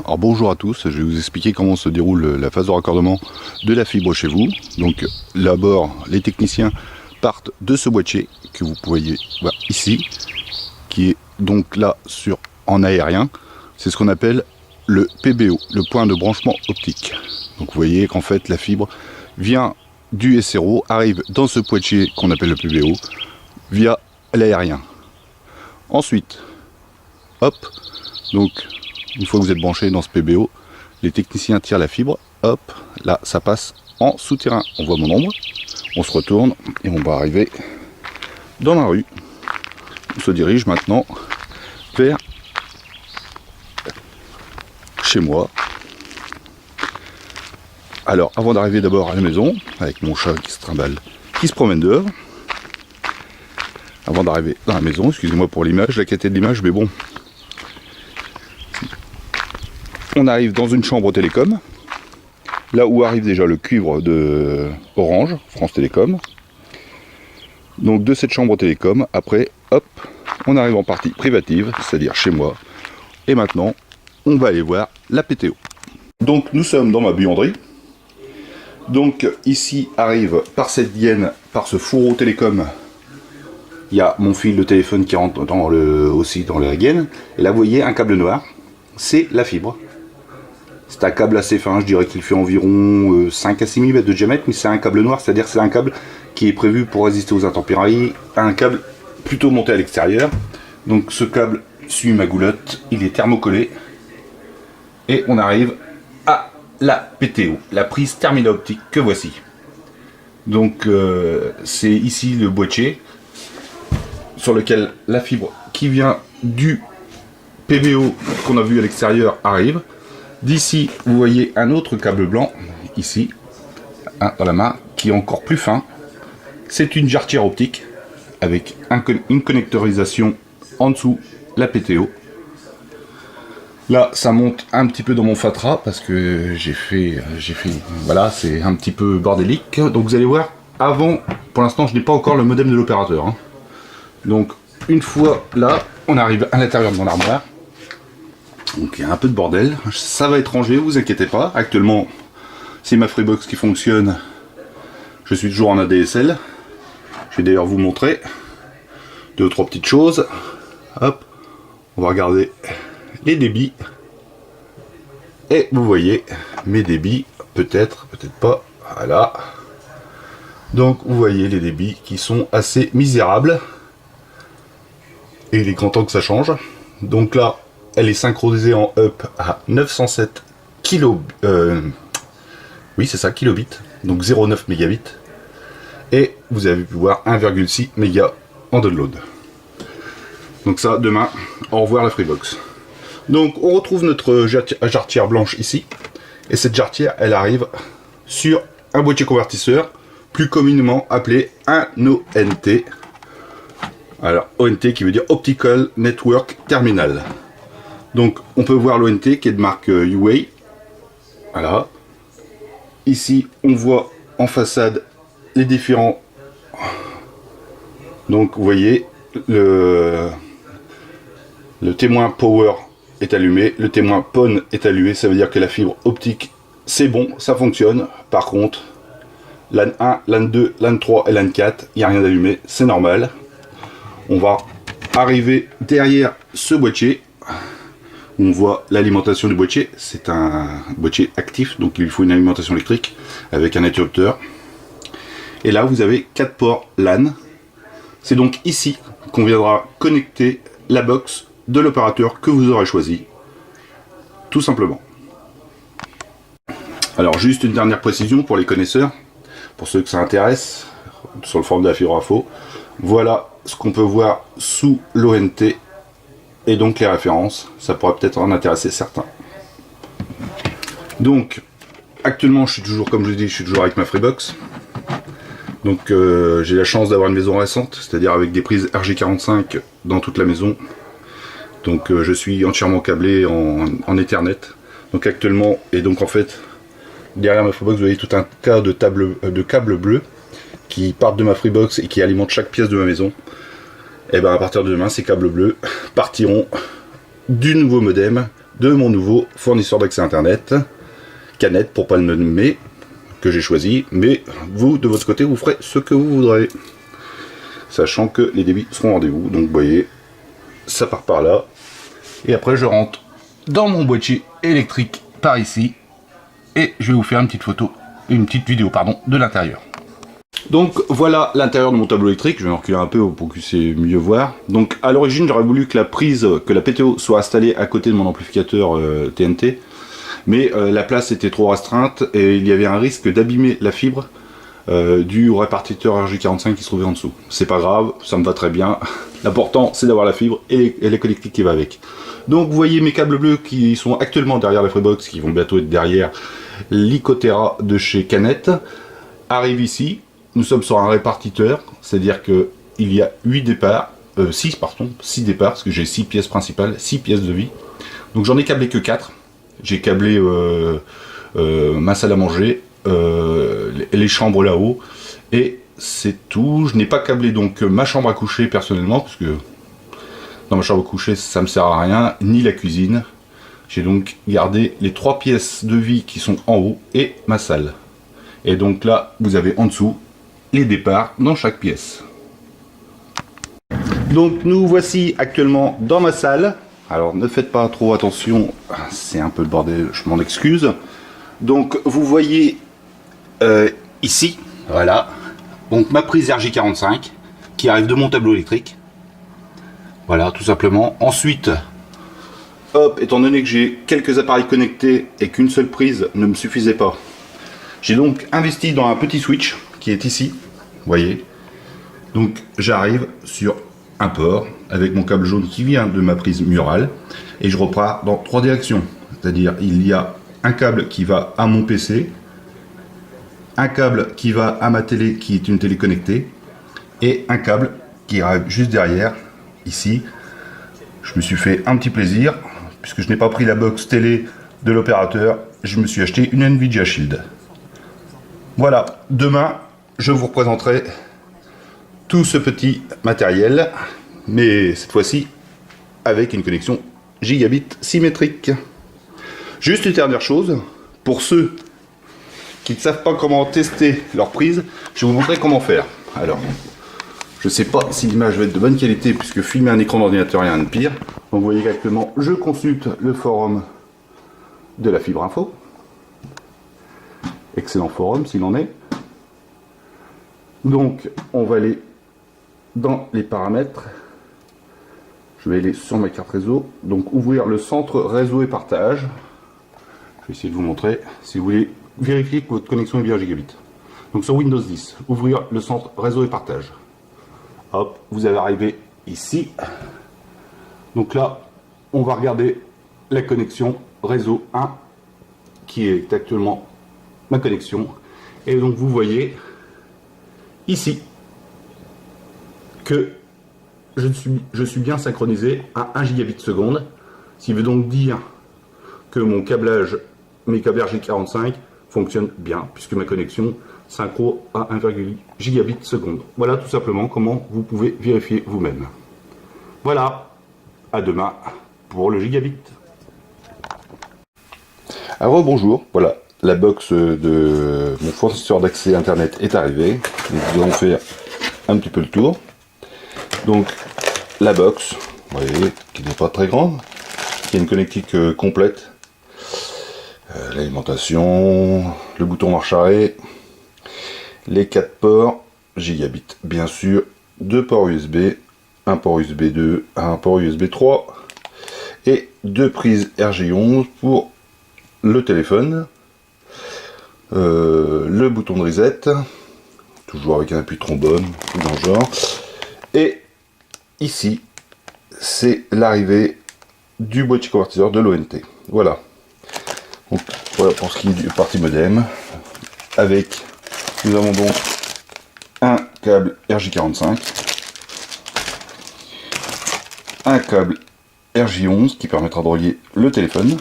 Alors bonjour à tous, je vais vous expliquer comment se déroule la phase de raccordement de la fibre chez vous. Donc d'abord, les techniciens partent de ce boîtier que vous pouvez voir ici, qui est donc là en aérien. C'est ce qu'on appelle le PBO, le point de branchement optique. Donc vous voyez qu'en fait la fibre vient du SRO, arrive dans ce boîtier qu'on appelle le PBO via l'aérien. Ensuite, hop, donc une fois que vous êtes branché dans ce PBO, les techniciens tirent la fibre, hop, là ça passe en souterrain. On voit mon ombre, on se retourne et on va arriver dans la rue. On se dirige maintenant vers chez moi. Alors avant d'arriver d'abord à la maison, avec mon chat qui se trimballe, qui se promène dehors, avant d'arriver dans la maison, excusez-moi pour l'image, la qualité de l'image, mais bon, on arrive dans une chambre télécom, là où arrive déjà le cuivre de Orange, France Télécom. Donc de cette chambre télécom, après, hop, on arrive en partie privative, c'est-à-dire chez moi. Et maintenant, on va aller voir la PTO. Donc nous sommes dans ma buanderie. Donc ici arrive par cette gaine, par ce fourreau télécom, il y a mon fil de téléphone qui rentre aussi dans la gaine. Et là vous voyez un câble noir, c'est la fibre. C'est un câble assez fin, je dirais qu'il fait environ 5 à 6 mm de diamètre, mais c'est un câble noir, c'est-à-dire que c'est un câble qui est prévu pour résister aux intempéries, un câble plutôt monté à l'extérieur. Donc ce câble suit ma goulotte, il est thermocollé, et on arrive à la PTO, la prise terminale optique que voici. Donc c'est ici le boîtier sur lequel la fibre qui vient du PBO qu'on a vu à l'extérieur arrive. D'ici, vous voyez un autre câble blanc, ici, dans la main, qui est encore plus fin. C'est une jarretière optique, avec une connectorisation en dessous, la PTO. Là, ça monte un petit peu dans mon fatras, parce que voilà, c'est un petit peu bordélique. Donc vous allez voir, avant, pour l'instant, je n'ai pas encore le modem de l'opérateur. Hein. Donc, une fois là, on arrive à l'intérieur de mon armoire. Donc il y a un peu de bordel, ça va être rangé, vous inquiétez pas. Actuellement, c'est ma Freebox qui fonctionne. Je suis toujours en ADSL. Je vais d'ailleurs vous montrer 2 ou 3 petites choses. Hop, on va regarder les débits. Et vous voyez mes débits, peut-être pas. Voilà. Donc vous voyez les débits qui sont assez misérables. Et il est grand temps que ça change. Donc là, elle est synchronisée en up à 907 kilobits. Oui, c'est ça, kilobits. Donc 0,9 mégabits. Et vous avez pu voir 1,6 mégas en download. Donc ça, demain, au revoir la Freebox. Donc on retrouve notre jarretière blanche ici. Et cette jarretière, elle arrive sur un boîtier convertisseur, plus communément appelé un ONT. Alors ONT qui veut dire Optical Network Terminal. Donc on peut voir l'ONT qui est de marque Huawei. Voilà. Ici on voit en façade les différents. Donc vous voyez le témoin Power est allumé, le témoin PON est allumé, ça veut dire que la fibre optique c'est bon, ça fonctionne. Par contre, LAN 1, LAN 2, LAN 3 et LAN 4, il n'y a rien d'allumé, c'est normal. On va arriver derrière ce boîtier. On voit l'alimentation du boîtier, c'est un boîtier actif, donc il lui faut une alimentation électrique avec un interrupteur. Et là vous avez 4 ports LAN. C'est donc ici qu'on viendra connecter la box de l'opérateur que vous aurez choisi, tout simplement. Alors juste une dernière précision pour les connaisseurs, pour ceux que ça intéresse, sur le forum de la fibre info, voilà ce qu'on peut voir sous l'ONT. Et donc les références, ça pourrait peut-être en intéresser certains. Donc, actuellement, je suis toujours, comme je vous dis, je suis toujours avec ma Freebox. Donc, j'ai la chance d'avoir une maison récente, c'est-à-dire avec des prises RJ45 dans toute la maison. Donc, je suis entièrement câblé en Ethernet. Donc, actuellement, et donc en fait, derrière ma Freebox, vous voyez tout un tas de câbles bleus qui partent de ma Freebox et qui alimentent chaque pièce de ma maison. Et bien à partir de demain, ces câbles bleus partiront du nouveau modem de mon nouveau fournisseur d'accès internet, Canet pour pas le nommer, que j'ai choisi, mais vous de votre côté vous ferez ce que vous voudrez, sachant que les débits seront au rendez-vous. Donc vous voyez, ça part par là, et après je rentre dans mon boîtier électrique par ici, et je vais vous faire une petite vidéo de l'intérieur. Donc voilà l'intérieur de mon tableau électrique. Je vais en reculer un peu pour que vous puissiez mieux voir. Donc à l'origine j'aurais voulu que la PTO soit installée à côté de mon amplificateur TNT, mais la place était trop restreinte et il y avait un risque d'abîmer la fibre dû au répartiteur RJ45 qui se trouvait en dessous. C'est pas grave, ça me va très bien. L'important c'est d'avoir la fibre et la connectique qui va avec. Donc vous voyez mes câbles bleus qui sont actuellement derrière la Freebox, qui vont bientôt être derrière l'Icotera de chez Canet, arrivent ici. Nous sommes sur un répartiteur, c'est-à-dire que il y a 6 départs, parce que j'ai 6 pièces principales, 6 pièces de vie. Donc j'en ai câblé que 4. J'ai câblé ma salle à manger, les chambres là-haut, et c'est tout. Je n'ai pas câblé donc ma chambre à coucher personnellement, parce que dans ma chambre à coucher ça me sert à rien, ni la cuisine. J'ai donc gardé les 3 pièces de vie qui sont en haut et ma salle. Et donc là, vous avez en dessous les départs dans chaque pièce. Donc nous voici actuellement dans ma salle. Alors ne faites pas trop attention, c'est un peu le bordel, je m'en excuse. Donc vous voyez ici, voilà, donc ma prise RJ45 qui arrive de mon tableau électrique. Voilà, tout simplement. Ensuite, hop, étant donné que j'ai quelques appareils connectés et qu'une seule prise ne me suffisait pas, j'ai donc investi dans un petit switch qui est ici, vous voyez. Donc j'arrive sur un port avec mon câble jaune qui vient de ma prise murale et je repars dans 3 directions. C'est-à-dire il y a un câble qui va à mon PC, un câble qui va à ma télé qui est une télé connectée et un câble qui arrive juste derrière, ici. Je me suis fait un petit plaisir puisque je n'ai pas pris la box télé de l'opérateur, je me suis acheté une Nvidia Shield. Voilà, demain je vous représenterai tout ce petit matériel, mais cette fois-ci avec une connexion gigabit symétrique. Juste une dernière chose, pour ceux qui ne savent pas comment tester leur prise, je vais vous montrer comment faire. Alors, je ne sais pas si l'image va être de bonne qualité puisque filmer un écran d'ordinateur est rien de pire. Donc vous voyez qu'actuellement je consulte le forum de la Fibre Info. Excellent forum s'il en est. Donc on va aller dans les paramètres. Je vais aller sur ma carte réseau. Donc ouvrir le centre réseau et partage. Je vais essayer de vous montrer si vous voulez vérifier que votre connexion est bien gigabit. Donc sur Windows 10, ouvrir le centre réseau et partage. Hop, vous allez arriver ici. Donc là, on va regarder la connexion réseau 1 qui est actuellement ma connexion. Et donc vous voyez ici que je suis bien synchronisé à 1 gigabit seconde. Ce qui veut donc dire que mon câblage, mes câbles RJ45 fonctionnent bien puisque ma connexion synchro à 1,8 gigabit seconde. Voilà tout simplement comment vous pouvez vérifier vous-même. Voilà, à demain pour le gigabit. Alors bonjour, voilà, la box de mon fournisseur d'accès internet est arrivée. Donc, nous allons faire un petit peu le tour. Donc la box, vous voyez, qui n'est pas très grande, qui a une connectique complète. L'alimentation, le bouton marche arrêt, les 4 ports, gigabit bien sûr, 2 ports USB, un port USB 2, un port USB 3 et 2 prises RJ11 pour le téléphone, le bouton de reset, toujours avec un appui trombone, dans le genre, et ici c'est l'arrivée du boîtier convertisseur de l'ONT. Voilà. Donc, voilà pour ce qui est du parti modem. Avec, nous avons donc un câble RJ45, un câble RJ11 qui permettra de relier le téléphone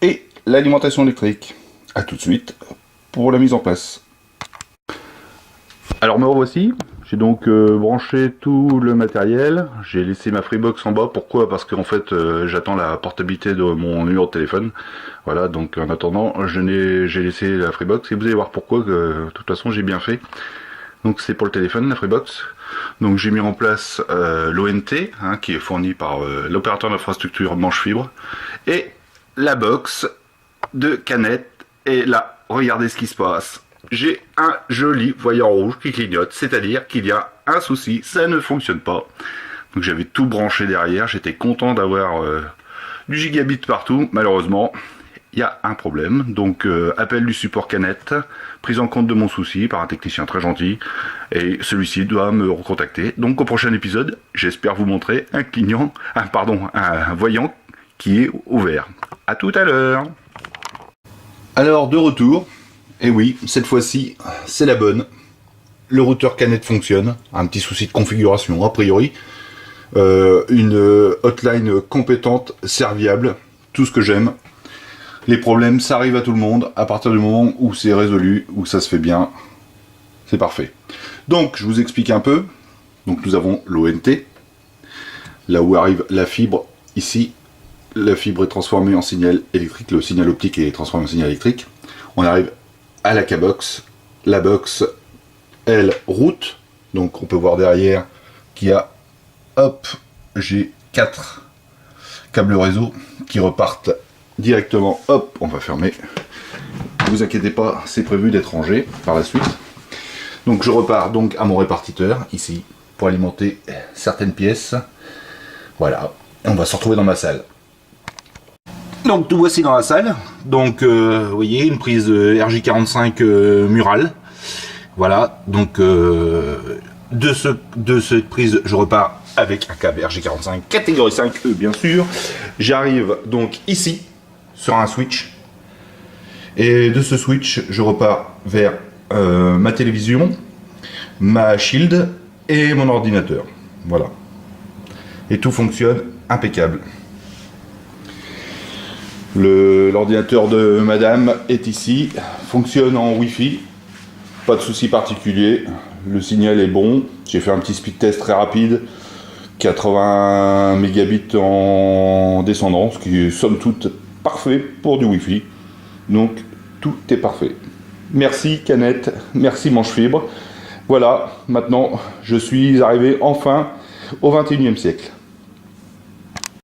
et l'alimentation électrique. A tout de suite pour la mise en place. Alors me revoici, J'ai donc branché tout le matériel. J'ai laissé ma Freebox en bas. Pourquoi? Parce qu'en fait, j'attends la portabilité de mon numéro de téléphone. Voilà, donc en attendant, j'ai laissé la Freebox. Et vous allez voir pourquoi, que de toute façon, j'ai bien fait. Donc c'est pour le téléphone, la Freebox. Donc j'ai mis en place l'ONT, hein, qui est fourni par l'opérateur d'infrastructure Manche Fibre. Et la box de Canet. Et là, regardez ce qui se passe. J'ai un joli voyant rouge qui clignote, c'est-à-dire qu'il y a un souci, ça ne fonctionne pas. Donc j'avais tout branché derrière, j'étais content d'avoir du gigabit partout. Malheureusement, il y a un problème. Donc appel du support Canet, prise en compte de mon souci par un technicien très gentil, et celui-ci doit me recontacter. Donc au prochain épisode, j'espère vous montrer un voyant qui est ouvert. À tout à l'heure. Alors de retour. Et oui, cette fois-ci, c'est la bonne. Le routeur Canet fonctionne. Un petit souci de configuration, a priori. Une hotline compétente, serviable. Tout ce que j'aime. Les problèmes, ça arrive à tout le monde. À partir du moment où c'est résolu, où ça se fait bien, c'est parfait. Donc, je vous explique un peu. Donc, nous avons l'ONT. Là où arrive la fibre, ici. La fibre est transformée en signal électrique. Le signal optique est transformé en signal électrique. On arrive à la K-Box. La box, elle, route. Donc on peut voir derrière qu'il y a, hop, j'ai 4 câbles réseau qui repartent directement. Hop, on va fermer. Ne vous inquiétez pas, c'est prévu d'être rangé par la suite. Donc je repars donc à mon répartiteur, ici, pour alimenter certaines pièces. Voilà, on va se retrouver dans ma salle. Donc tout voici dans la salle. Donc vous voyez une prise RJ45 murale. Voilà, donc de cette prise je repars avec un câble RJ45 catégorie 5E bien sûr. J'arrive donc ici sur un switch. Et de ce switch je repars vers ma télévision, ma shield et mon ordinateur. Voilà. Et tout fonctionne impeccable. L'ordinateur de madame est ici, fonctionne en Wi-Fi, pas de souci particulier, le signal est bon, j'ai fait un petit speed test très rapide, 80 mégabits en descendant, ce qui est somme toute parfait pour du Wi-Fi, donc tout est parfait. Merci Canet, merci Manche Fibre, voilà, maintenant je suis arrivé enfin au 21e siècle.